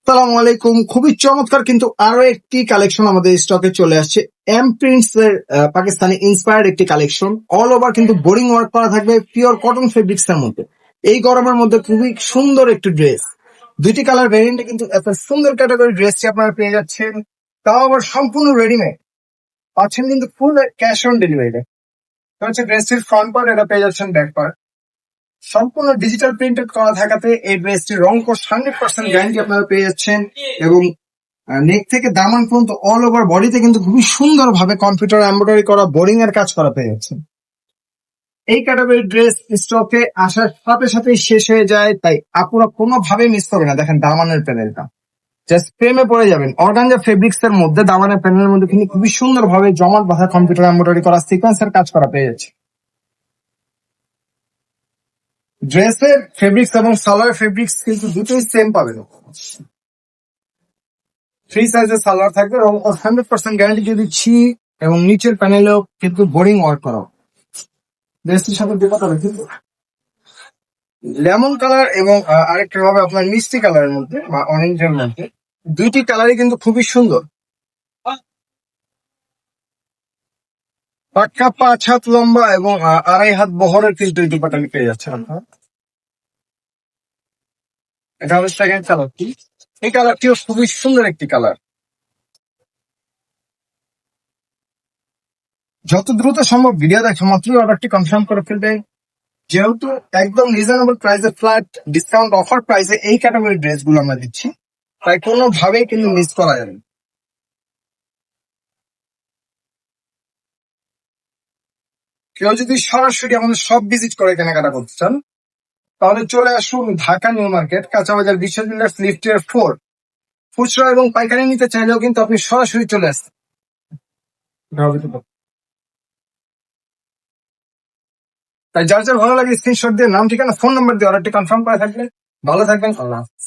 আসসালামু আলাইকুম। খুবই চমৎকার কিন্তু আরো একটি কালেকশন আমাদের স্টকে চলে আসছে। এম প্রিন্টস এর পাকিস্তানি ইন্সপায়ার্ড একটি কালেকশন। অল ওভার কিন্তু বোরিং ওয়ার্ক করা থাকবে পিওর কটন ফেব্রিক্স এর মধ্যে। এই গরমের মধ্যে খুবই সুন্দর একটি ড্রেস। দুইটি কালার ভেরিয়েন্টে কিন্তু এত সুন্দর ক্যাটাগরি ড্রেসটি আপনারা পেয়ে যাচ্ছেন, তাও আবার সম্পূর্ণ রেডিমেড পাচ্ছেন কিন্তু ফুল ক্যাশ অন ডেলিভারি। হচ্ছে ড্রেসটির ফ্রন্ট পার্ট, এটা পেয়ে যাচ্ছেন ব্যাক পার্ট সম্পূর্ণ ডিজিটাল প্রিন্টেড করা থাকাতে এই ড্রেসটি রং কোর্স 100% গ্যারান্টি আপনারা পেয়ে যাচ্ছেন। এবং নেক থেকে দামান পর্যন্ত অল ওভার বডিতে কিন্তু খুবই সুন্দর ভাবে কম্পিউটার এমব্রয়ডারি করা বোরিং এর কাজ করা পেয়ে যাচ্ছেন। এই ক্যাটাগরির ড্রেস স্টকে আসার সাথে সাথেই শেষ হয়ে যায়, তাই আপুরা কোনোভাবে মিস করবে না। দেখেন দামানের প্যানেলটা, জাস্ট প্রেমে পড়ে যাবেন। অর্গানজা ফেব্রিক্স এর মধ্যে দামানের প্যানেলের মধ্যে কিন্তু খুবই সুন্দর ভাবে জমাট বাঁধা কম্পিউটার এমব্রয়ডারি করা সিকোয়েন্সের কাজ করা পেয়ে যাচ্ছে। ড্রেসের ফেব্রিক্স এবং সালোয়ার ফেব্রিক্স কিন্তু দুটোই সেম পাবেন। ফ্রি সাইজের সালোয়ার থাকবে এবং 100% গ্যারান্টি দিয়ে দিচ্ছি। এবং নিচের প্যানেলেও কিন্তু বোরিং ওয়ার্ক করা। ড্রেসটির সাথে দেখাতে হবে কিন্তু লেমন কালার এবং আরেকটা হবে আপনার মিষ্টি কালারের মধ্যে বা অরেঞ্জের মধ্যে। দুইটি কালারই কিন্তু খুবই সুন্দর। পাক্কা 5 হাত লম্বা এবং 2.5 হাত বহরের কিন্তু এই দুপাটা পেয়ে যাচ্ছে আপনারা। এটা হচ্ছে সেকেন্ড কালারটি। এই কালারটিও খুবই সুন্দর একটি কালার। যত দ্রুত সম্ভব ভিডিও দেখে মাত্রই অর্ডারটি কনফার্ম করে ফেলবেন, যেহেতু একদম রিজনেবল প্রাইসে ফ্ল্যাট ডিসকাউন্ট অফার প্রাইসে এই ক্যাটাগরির ড্রেস গুলো আমরা দিচ্ছি, তাই কোনোভাবেই কিন্তু মিস করা যাবে না। কেউ যদি সরাসরি আমাদের সব ভিজিট করে কেনাকাটা করতে চান, তাহলে চলে আসুন ঢাকা নিউ মার্কেট, কাঁচাবাজার বিশ্ববিদ্যালয় লিফটের 4। খুচরা এবং পাইকারি নিতে চাইলেও কিন্তু আপনি সরাসরি চলে আসতে। তাই যার যার ভালো লাগে স্ক্রিনশট দিয়ে নাম ঠিকানা ফোন নাম্বার দিয়ে অর্ডারটি কনফার্ম করে থাকলে ভালো থাকবেন। আল্লাহ হাফেজ।